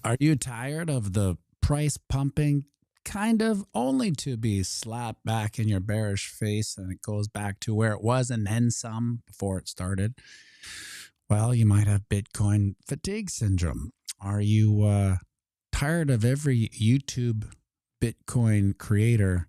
Are you tired of the price pumping kind of only to be slapped back in your bearish face and it goes back to where it was and then some before it started? Well, you might have Bitcoin fatigue syndrome. Are you tired of every YouTube Bitcoin creator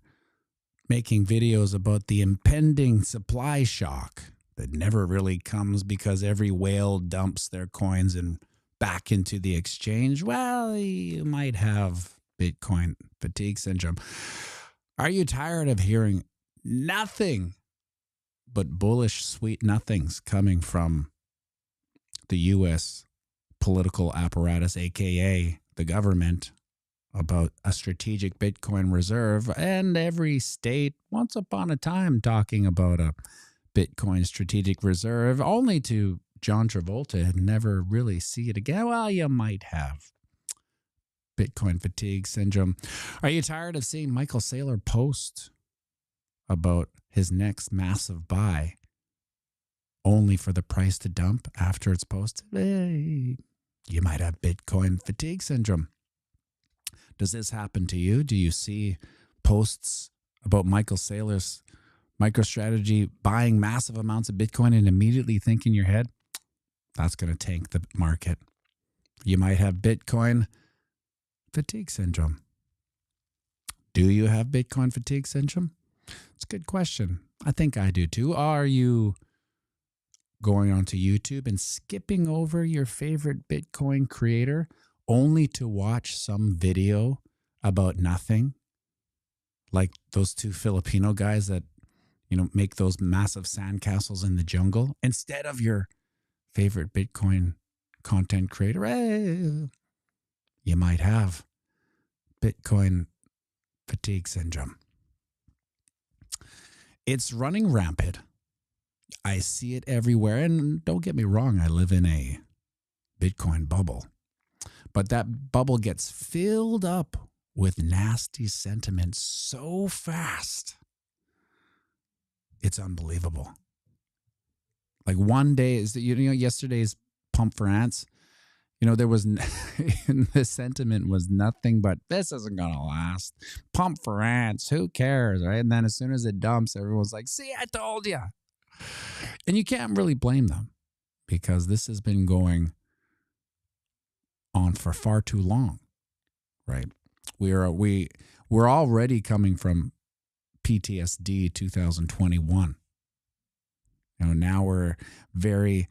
making videos about the impending supply shock that never really comes because every whale dumps their coins and back into the exchange? Well, you might have Bitcoin fatigue syndrome. Are you tired of hearing nothing but bullish sweet nothings coming from the U.S. political apparatus, aka the government, about a strategic Bitcoin reserve, and every state once upon a time talking about a Bitcoin strategic reserve, only to John Travolta and never really see it again? Well, you might have Bitcoin fatigue syndrome. Are you tired of seeing Michael Saylor post about his next massive buy only for the price to dump after it's posted? You might have Bitcoin fatigue syndrome. Does this happen to you? Do you see posts about Michael Saylor's MicroStrategy buying massive amounts of Bitcoin and immediately think in your head, that's going to tank the market? You might have Bitcoin fatigue syndrome. Do you have Bitcoin fatigue syndrome? It's a good question. I think I do too. Are you going onto YouTube and skipping over your favorite Bitcoin creator only to watch some video about nothing? Like those two Filipino guys that, make those massive sandcastles in the jungle instead of your favorite Bitcoin content creator. You might have Bitcoin fatigue syndrome. It's running rampant. I see it everywhere. And don't get me wrong, I live in a Bitcoin bubble. But that bubble gets filled up with nasty sentiment so fast. It's unbelievable. Like one day is yesterday's pump for ants. There was the sentiment was nothing but this isn't gonna last. Pump for ants, who cares, right? And then as soon as it dumps, everyone's like, "See, I told you." And you can't really blame them because this has been going on for far too long, right? We're already coming from PTSD 2021. Now we're very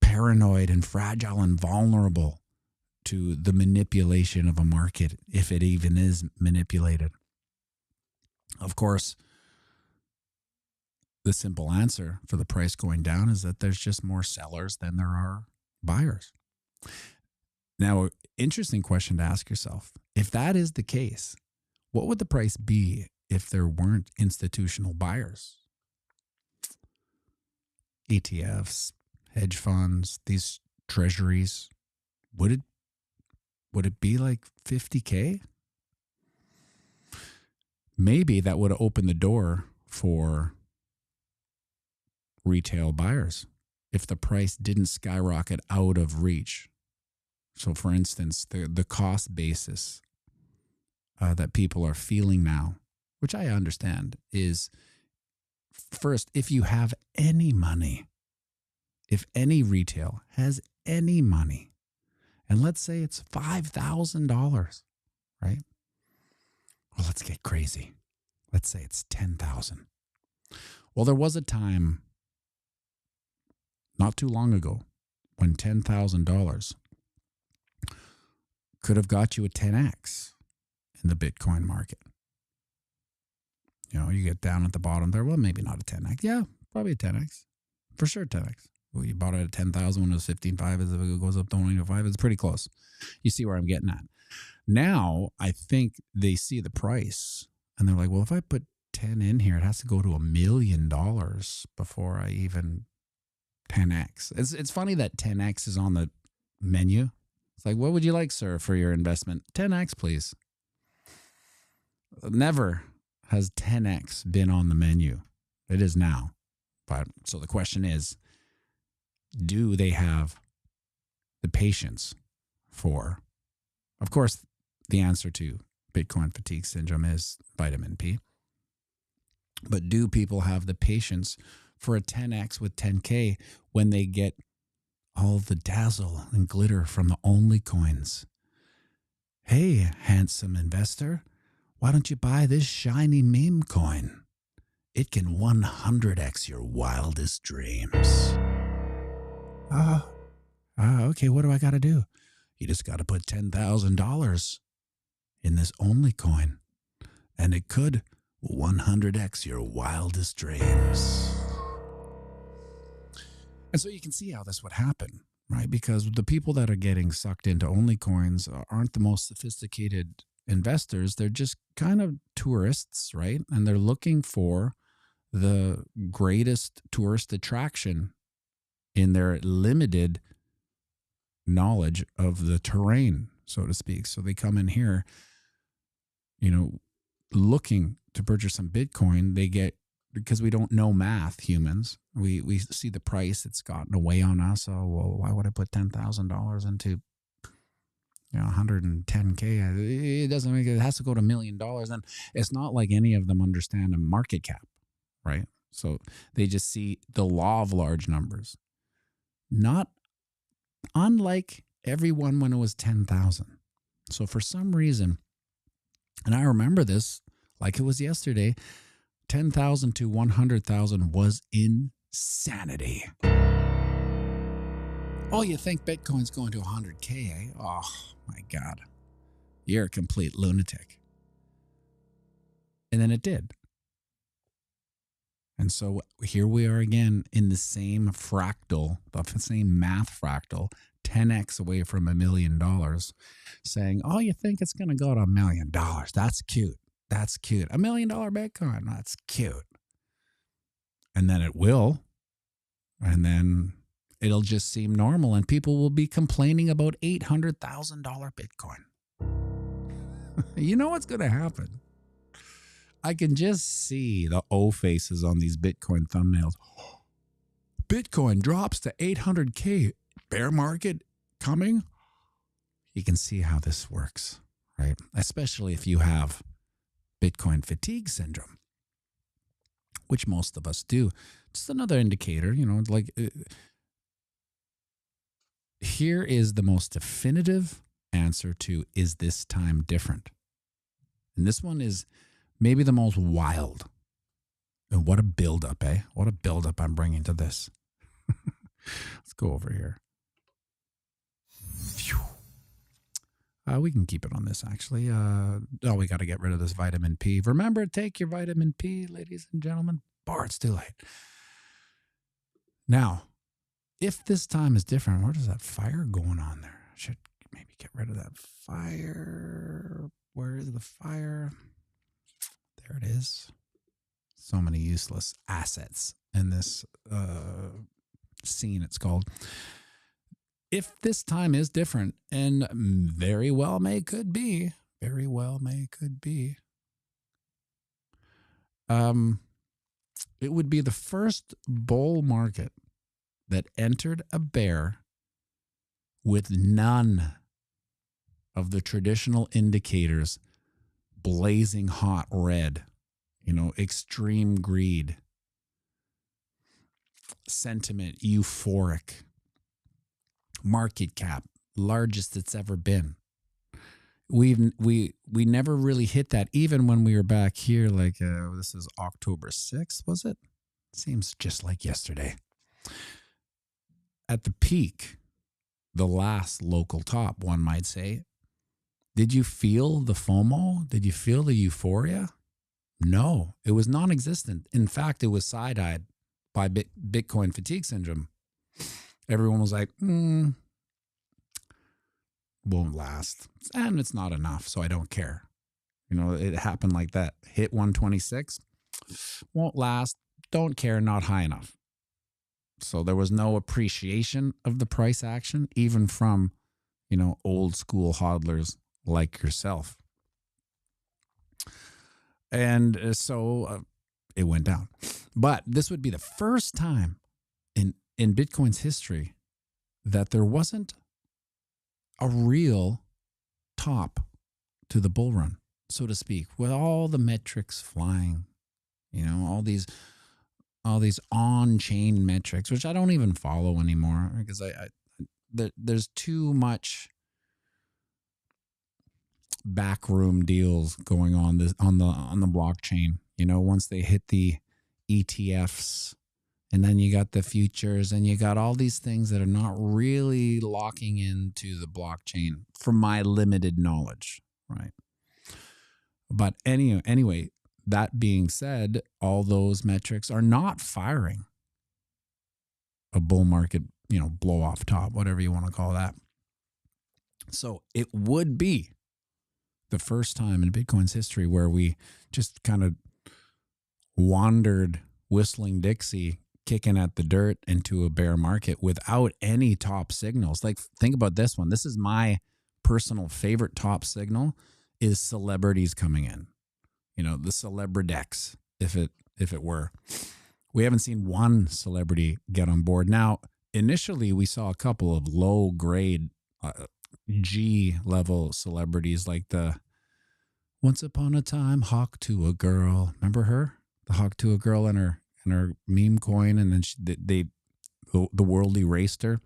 paranoid and fragile and vulnerable to the manipulation of a market, if it even is manipulated. Of course, the simple answer for the price going down is that there's just more sellers than there are buyers. Now, interesting question to ask yourself. If that is the case, what would the price be if there weren't institutional buyers? ETFs, hedge funds, these treasuries, would it be like 50K? Maybe that would open the door for retail buyers if the price didn't skyrocket out of reach. So, for instance, the cost basis that people are feeling now, which I understand, is first, if you have any money, if any retail has any money, and let's say it's $5,000, right? Well, let's get crazy. Let's say it's $10,000. Well, there was a time not too long ago when $10,000 could have got you a 10x in the Bitcoin market. You get down at the bottom there. Well, maybe not a 10x. Yeah, probably a 10x. For sure, 10x. Well, you bought it at 10,000 when it was 15.5. As it goes up to 25, it's pretty close. You see where I'm getting at. Now, I think they see the price and they're like, well, if I put 10 in here, it has to go to $1 million before I even 10x. It's funny that 10x is on the menu. It's like, what would you like, sir, for your investment? 10x, please. Never has 10x been on the menu. It is now. But so the question is, do they have the patience for Of course, the answer to Bitcoin fatigue syndrome is vitamin P. But do people have the patience for a 10x with 10K when they get all the dazzle and glitter from the only coins? Hey, handsome investor, why don't you buy this shiny meme coin? It can 100x your wildest dreams. Okay, what do I got to do? You just got to put $10,000 in this only coin, and it could 100x your wildest dreams. And so you can see how this would happen, right? Because the people that are getting sucked into only coins aren't the most sophisticated investors. They're just kind of tourists, right? And they're looking for the greatest tourist attraction in their limited knowledge of the terrain, so to speak. So they come in here, looking to purchase some Bitcoin. They get, because we don't know math, humans, we see the price. It's gotten away on us. Oh, well, why would I put $10,000 into 110K? It doesn't make it. It has to go to $1 million. And it's not like any of them understand a market cap, right? So they just see the law of large numbers. Not unlike everyone when it was 10,000. So for some reason, and I remember this like it was yesterday, 10,000 to 100,000 was insanity. Oh, you think Bitcoin's going to 100K, eh? Oh, my God. You're a complete lunatic. And then it did. And so here we are again in the same fractal, the same math fractal, 10x away from $1 million, saying, oh, you think it's going to go to $1 million. That's cute. That's cute. $1 million Bitcoin. That's cute. And then it will. And then it'll just seem normal. And people will be complaining about $800,000 Bitcoin. You know what's going to happen? I can just see the O faces on these Bitcoin thumbnails. Bitcoin drops to 800K. Bear market coming. You can see how this works, right? Especially if you have Bitcoin fatigue syndrome, which most of us do. Just another indicator, here is the most definitive answer to, is this time different? And this one is maybe the most wild. And what a buildup, eh? What a buildup I'm bringing to this. Let's go over here. We can keep it on this, actually. We got to get rid of this vitamin P. Remember, take your vitamin P, ladies and gentlemen. It's too late. Now, if this time is different, where does that fire going on there? I should maybe get rid of that fire. Where is the fire? There it is. So many useless assets in this scene, it's called. If this time is different, and very well may could be, it would be the first bull market that entered a bear with none of the traditional indicators blazing hot red, extreme greed, sentiment euphoric, market cap largest it's ever been. We never really hit that, even when we were back here, like this is October 6th, was it? Seems just like yesterday. At the peak, the last local top, one might say, did you feel the FOMO? Did you feel the euphoria? No, it was non-existent. In fact, it was side-eyed by Bitcoin fatigue syndrome. Everyone was like, won't last. And it's not enough, so I don't care. It happened like that. Hit 126, won't last, don't care, not high enough. So there was no appreciation of the price action, even from, old school hodlers like yourself. And so it went down. But this would be the first time in Bitcoin's history that there wasn't a real top to the bull run, so to speak, with all the metrics flying, all these on-chain metrics, which I don't even follow anymore because there's too much backroom deals going on on the blockchain. Once they hit the ETFs, and then you got the futures, and you got all these things that are not really locking into the blockchain, from my limited knowledge, right? But anyway, that being said, all those metrics are not firing a bull market, blow off top, whatever you want to call that. So it would be the first time in Bitcoin's history where we just kind of wandered whistling Dixie, kicking at the dirt into a bear market without any top signals. Like, think about this one. This is my personal favorite top signal, is celebrities coming in. The celebridex, if it were. We haven't seen one celebrity get on board. Now, initially, we saw a couple of low grade G level celebrities, like the Once Upon a Time Hawk to a Girl. Remember her? The Hawk to a Girl and her meme coin, and then the world erased her.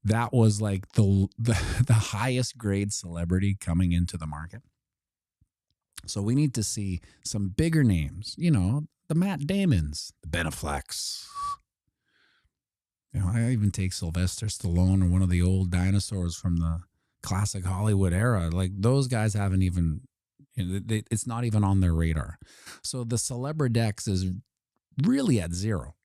That was like the highest grade celebrity coming into the market. So we need to see some bigger names, the Matt Damons, the Ben Afflecks. I even take Sylvester Stallone, or one of the old dinosaurs from the classic Hollywood era. Like, those guys haven't even, it's not even on their radar. So the celebridex is really at zero.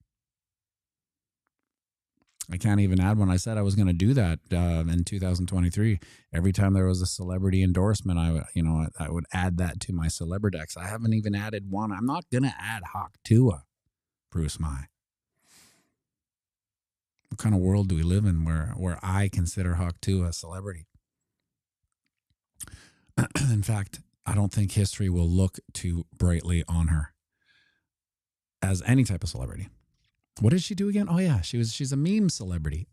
I can't even add one. I said I was going to do that in 2023. Every time there was a celebrity endorsement, I would add that to my celebridex. I haven't even added one. I'm not going to add Hawk Tua, Bruce Mai. What kind of world do we live in where I consider Hawk Tua a celebrity? In fact, I don't think history will look too brightly on her as any type of celebrity. What did she do again? Oh yeah, she's a meme celebrity.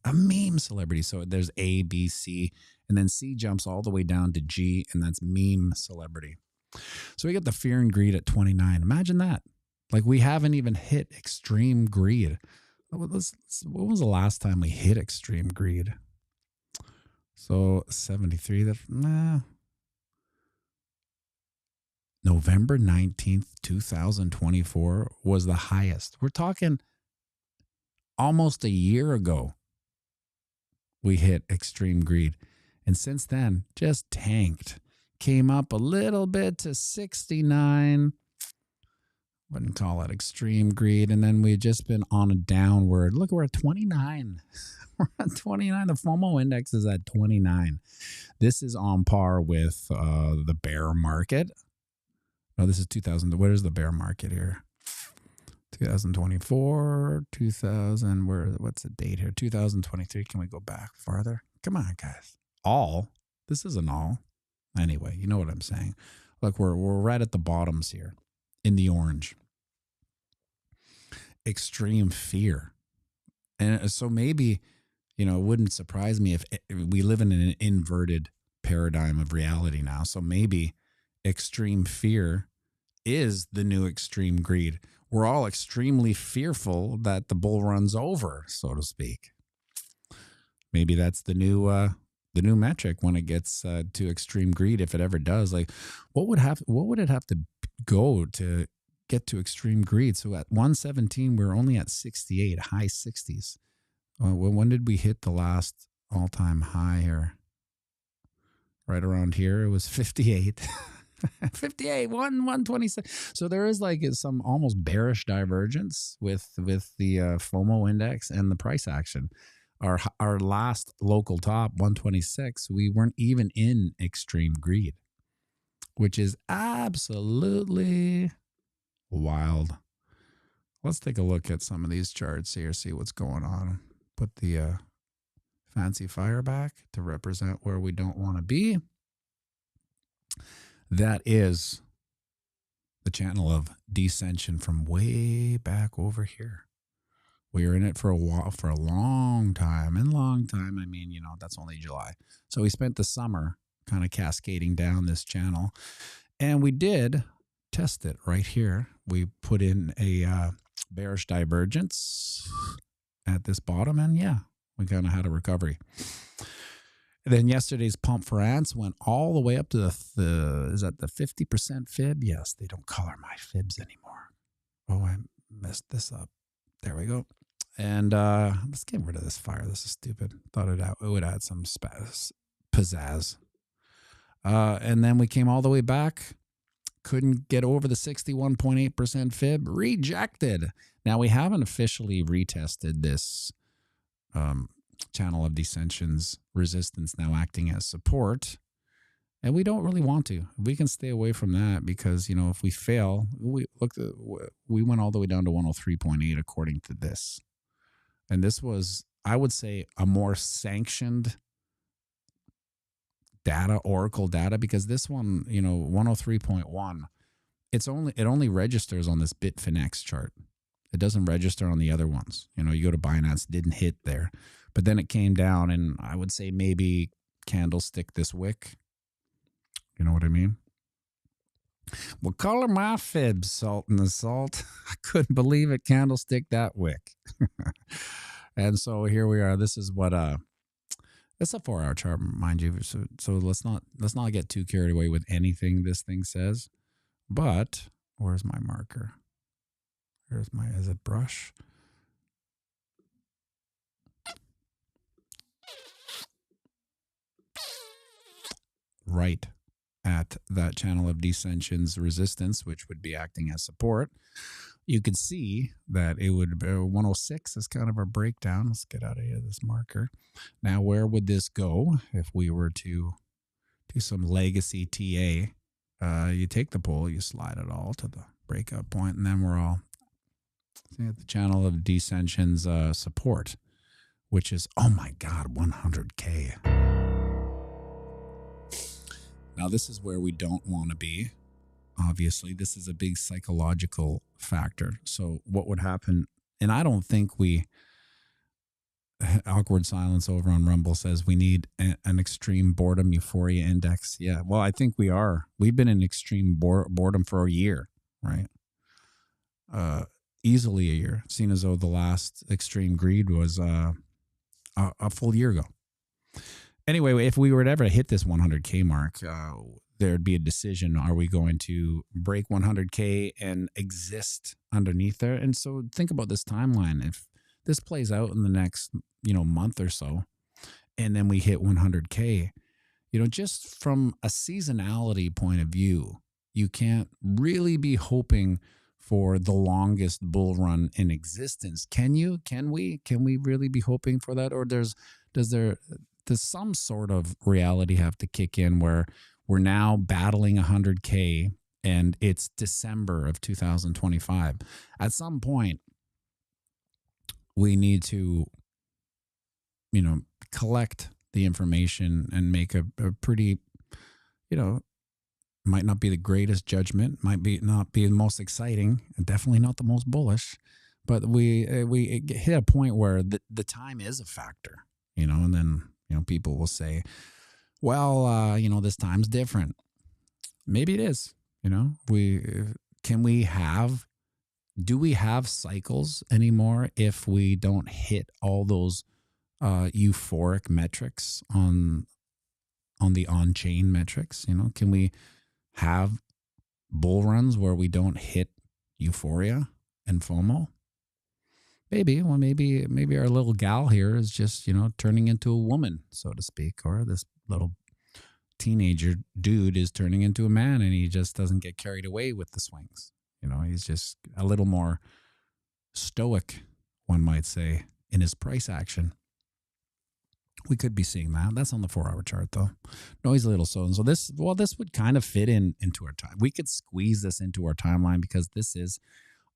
So there's A, B, C, and then C jumps all the way down to G, and that's meme celebrity. So we got the fear and greed at 29. Imagine that. Like, we haven't even hit extreme greed. What was the last time we hit extreme greed? So 73. November 19th, 2024 was the highest. We're talking almost a year ago we hit extreme greed. And since then, just tanked. Came up a little bit to 69. Wouldn't call it extreme greed. And then we've just been on a downward. Look, we're at 29. We're at 29. The FOMO index is at 29. This is on par with the bear market. No, this is 2000. What is the bear market here? 2024, 2000. What's the date here? 2023. Can we go back farther? Come on, guys. This isn't all. Anyway, you know what I'm saying. Look, we're right at the bottoms here in the orange. Extreme fear. And so maybe, it wouldn't surprise me if we live in an inverted paradigm of reality now. So maybe extreme fear is the new extreme greed. We're all extremely fearful that the bull run's over, so to speak. Maybe that's the new metric when it gets to extreme greed, if it ever does. Like, what would it have to go to get to extreme greed? So at 117, we're only at 68, high 60s. When did we hit the last all-time high here? Right around here, it was 58. 58, 126. So there is like some almost bearish divergence with the FOMO index and the price action. Our last local top, 126, we weren't even in extreme greed, which is absolutely wild. Let's take a look at some of these charts here, see what's going on. Put the fancy fire back to represent where we don't want to be. That is the channel of descension from way back over here. We were in it for a while, for a long time. And long time, I mean, that's only July. So we spent the summer kind of cascading down this channel. And we did test it right here. We put in a bearish divergence at this bottom, and yeah, we kind of had a recovery. And then yesterday's pump for ants went all the way up to the is that the 50% fib? Yes, they don't color my fibs anymore. Oh, I messed this up. There we go. And let's get rid of this fire. This is stupid. Thought it would add some pizzazz. And then we came all the way back. Couldn't get over the 61.8% fib. Rejected. Now, we haven't officially retested this channel of dissensions resistance now acting as support. And we don't really want to. We can stay away from that because, you know, if we fail, we went all the way down to 103.8 according to this. And this was, I would say, a more sanctioned data, Oracle data, because this one, you know, 103.1, it only registers on this Bitfinex chart. It doesn't register on the other ones. You know, you go to Binance, didn't hit there. But then it came down, and I would say maybe candlestick this wick. You know what I mean? Well, color my fibs, salt in the salt. I couldn't believe it. Candlestick that wick. And so here we are. This is what it's a 4-hour chart, mind you. So let's not get too carried away with anything this thing says. But where's my marker? Is it brush? Right at that channel of dissensions resistance, which would be acting as support. You could see that it would be 106 is kind of a breakdown. Let's get out of here, this marker. Now, where would this go if we were to do some legacy TA? You take the pull, you slide it all to the breakout point, and then we're all at the channel of dissensions support, which is, oh my God, 100K. Now, this is where we don't want to be. Obviously, this is a big psychological factor. So what would happen, and I don't think awkward silence over on Rumble says we need an extreme boredom euphoria index. Yeah, well, I think we are. We've been in extreme boredom for a year, right? Easily a year, seen as though the last extreme greed was a full year ago. Anyway, if we were to ever hit this 100K mark, there'd be a decision. Are we going to break 100K and exist underneath there? And so think about this timeline. If this plays out in the next, month or so, and then we hit 100K, just from a seasonality point of view, you can't really be hoping for the longest bull run in existence. Can you? Can we really be hoping for that? Or does some sort of reality have to kick in where we're now battling 100K and it's December of 2025? At some point, we need to, collect the information and make a pretty, might not be the greatest judgment, might not be the most exciting, and definitely not the most bullish, but we hit a point where the time is a factor, and then, people will say, well, this time's different. Maybe it is, do we have cycles anymore if we don't hit all those euphoric metrics on the on-chain metrics? Can we have bull runs where we don't hit euphoria and FOMO? Maybe. Well, maybe our little gal here is just, turning into a woman, so to speak, or this little teenager dude is turning into a man and he just doesn't get carried away with the swings. He's just a little more stoic, one might say, in his price action. We could be seeing that. That's on the 4-hour chart, though. Noisy little so. So this would kind of fit into our time. We could squeeze this into our timeline because this is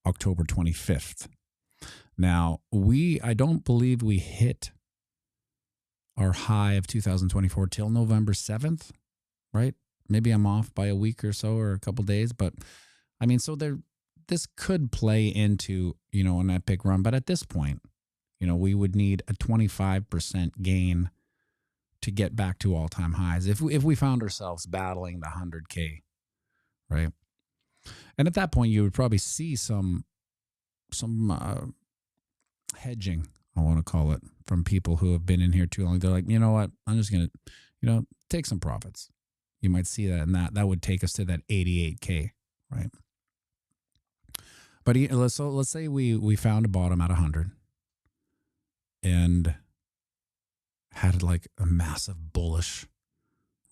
October 25th. Now, I don't believe we hit our high of 2024 till November 7th, right? Maybe I'm off by a week or so or a couple days, but I mean, so this could play into, an epic run. But at this point, we would need a 25% gain to get back to all-time highs if we found ourselves battling the 100K, right? And at that point, you would probably see some hedging, I want to call it, from people who have been in here too long. They're like, you know what? I'm just going to, take some profits. You might see that, and that would take us to that 88K, right? But let's say we found a bottom at 100 and had like a massive bullish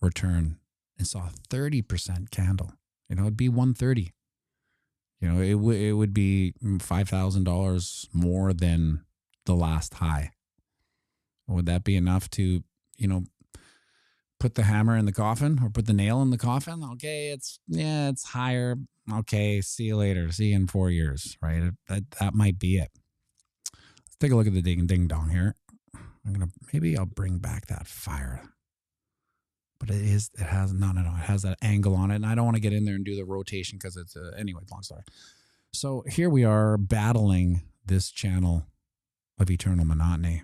return and saw a 30% candle. It'd be 130. It would be $5,000 more than the last high. Would that be enough to, put the hammer in the coffin or put the nail in the coffin? Okay, it's higher. Okay, see you later. See you in 4 years, right? That might be it. Let's take a look at the ding dong here. Maybe I'll bring back that fire. But it has that angle on it, and I don't want to get in there and do the rotation because it's anyway, long story. So here we are battling this channel of eternal monotony.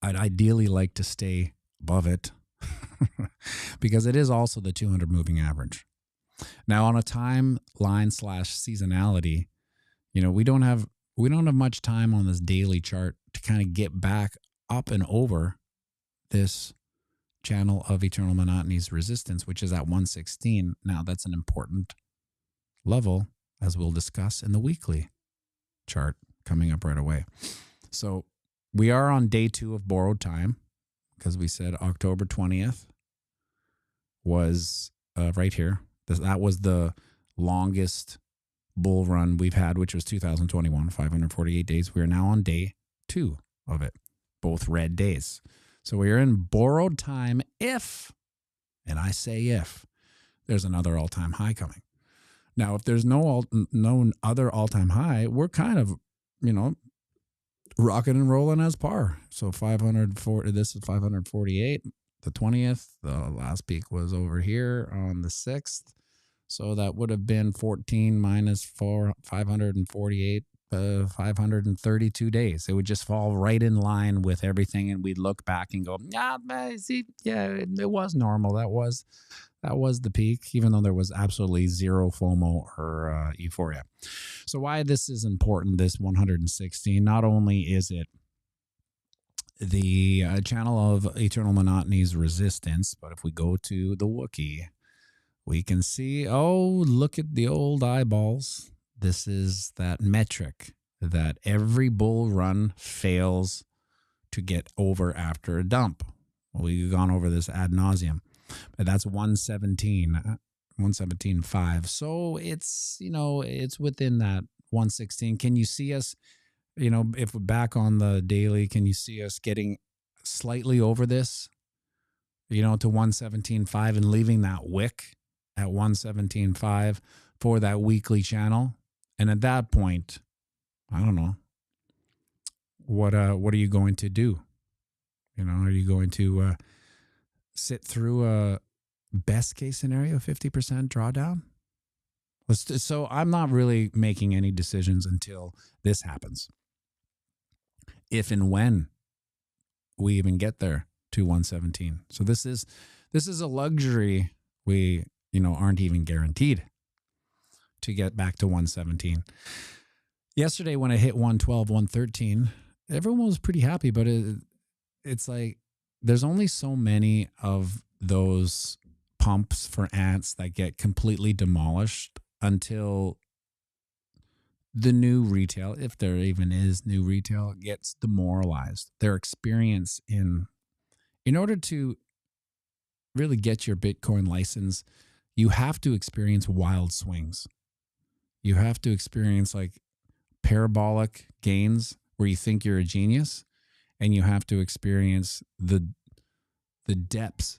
I'd ideally like to stay above it because it is also the 200 moving average. Now on a timeline / seasonality, we don't have much time on this daily chart to kind of get back up and over this channel of eternal monotony's resistance, which is at 116. Now that's an important level, as we'll discuss in the weekly chart coming up right away. So we are on day 2 of borrowed time because we said October 20th was right here. That was the longest bull run we've had, which was 2021, 548 days. We are now on day 2 of it, both red days. So we are in borrowed time if, and I say if, there's another all-time high coming. Now, if there's no other all-time high, we're kind of, rocking and rolling as par. So 540, this is 548, the 20th. The last peak was over here on the 6th. So that would have been 14 minus 548, 532 days. It would just fall right in line with everything, and we'd look back and go, it was normal. That was the peak, even though there was absolutely zero FOMO or euphoria. So why this is important, this 116, not only is it the channel of eternal monotony's resistance, but if we go to the Wookiee, we can see, look at the old eyeballs. This is that metric that every bull run fails to get over after a dump. We've gone over this ad nauseum. But that's 117.5. So it's, it's within that 116. Can you see us, if we're back on the daily, can you see us getting slightly over this, to 117.5 and leaving that wick at 117.5 for that weekly channel? And at that point, I don't know, what are you going to do? Are you going to sit through a best case scenario, 50% drawdown? So I'm not really making any decisions until this happens. If and when we even get there to 117. So this is a luxury we, aren't even guaranteed to get back to 117. Yesterday when I hit 112, 113, everyone was pretty happy, but it's like there's only so many of those pumps for ants that get completely demolished until the new retail, if there even is new retail, gets demoralized. Their experience in order to really get your Bitcoin license, you have to experience wild swings. You have to experience like parabolic gains where you think you're a genius, and you have to experience the depths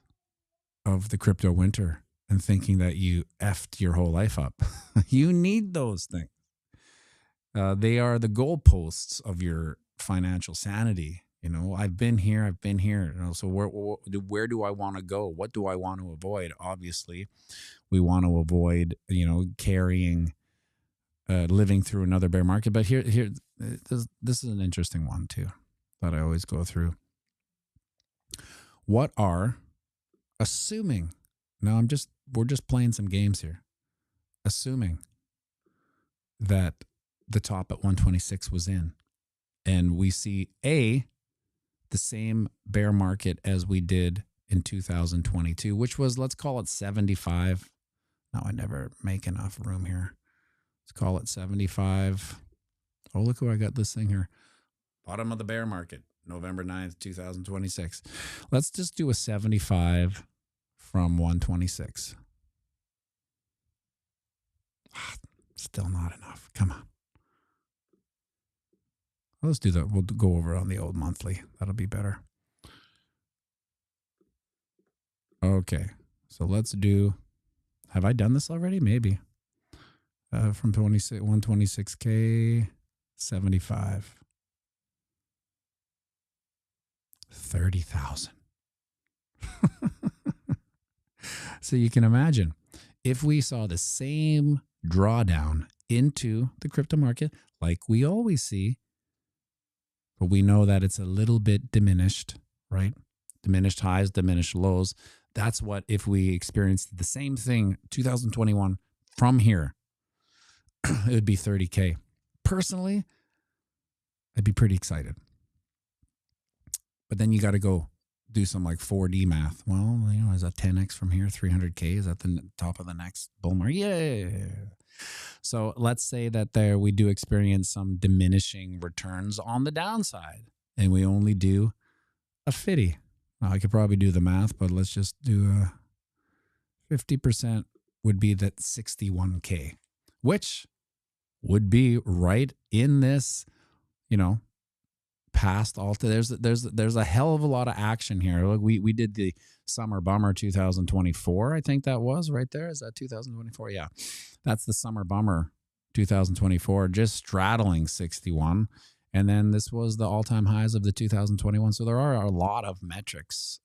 of the crypto winter and thinking that you effed your whole life up. You need those things. They are the goalposts of your financial sanity. I've been here. So where do I want to go? What do I want to avoid? Obviously, we want to avoid, carrying, living through another bear market. But this is an interesting one too that I always go through. what are, assuming, now we're just playing some games here, assuming that the top at 126 was in, and we see the same bear market as we did in 2022, which was, let's call it 75. No, I never make enough room here. Let's call it 75. Oh, look who I got this thing here. Bottom of the bear market, November 9th, 2026. Let's just do a 75 from 126. Still not enough. Come on. Let's do that. We'll go over on the old monthly. That'll be better. Okay. So let's do, have I done this already? Maybe. From 126K, 75. 30,000. So you can imagine if we saw the same drawdown into the crypto market like we always see, but we know that it's a little bit diminished, right? Diminished highs, diminished lows. That's what, if we experienced the same thing 2021 from here, it would be 30K. Personally, I'd be pretty excited. But then you got to go do some like 4D math. Well, you know, is that 10x from here? 300K? Is that the top of the next bull market? Yeah. So let's say that there we do experience some diminishing returns on the downside, and we only do a 50. Now, I could probably do the math, but let's just do 50% would be that 61K, which would be right in this, you know, past Alta. There's a hell of a lot of action here. Look, we did the summer bummer 2024. I think that was right there. Is that 2024? Yeah, that's the summer bummer 2024, just straddling 61. And then this was the all-time highs of the 2021. So there are a lot of metrics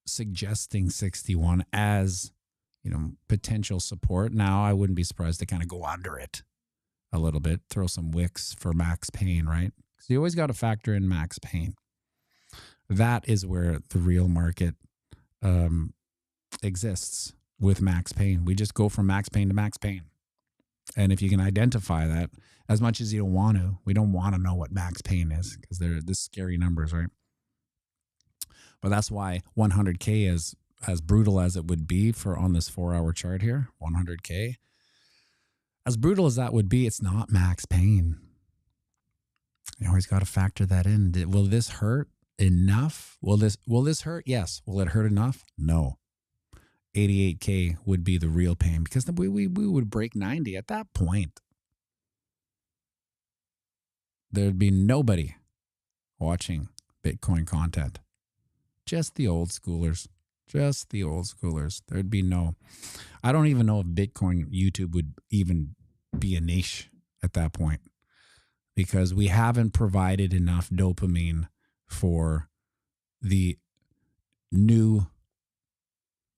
suggesting 61 as, you know, potential support. Now, I wouldn't be surprised to kind of go under it a little bit, throw some wicks for max pain, right? Because you always got to factor in max pain. That is where the real market exists, with max pain. We just go from max pain to max pain. And if you can identify that, as much as you don't want to, we don't want to know what max pain is, because they're the scary numbers, right? But that's why 100K is as brutal as it would be for on this 4-hour chart here, 100K. As brutal as that would be, it's not max pain. You always got to factor that in. Will this hurt enough? Will this hurt? Yes. Will it hurt enough? No. 88K would be the real pain, because we would break 90 at that point. There'd be nobody watching Bitcoin content. Just the old schoolers. Just the old schoolers. There'd be no, I don't even know if Bitcoin YouTube would even be a niche at that point, because we haven't provided enough dopamine for the new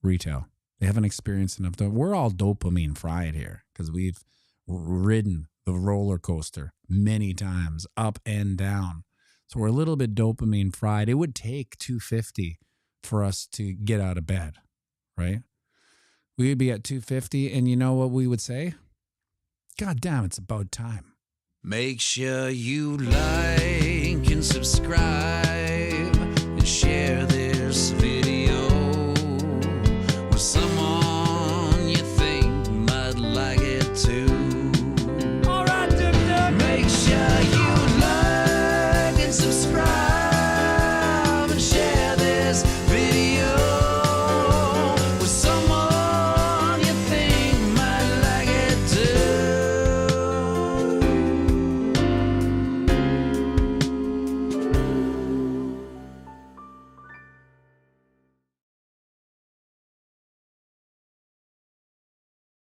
retail. They haven't experienced enough. We're all dopamine fried here because we've ridden the roller coaster many times, up and down. So we're a little bit dopamine fried. It would take 250 for us to get out of bed, right? We would be at 250, and you know what we would say? God damn, it's about time. Make sure you like and subscribe and share this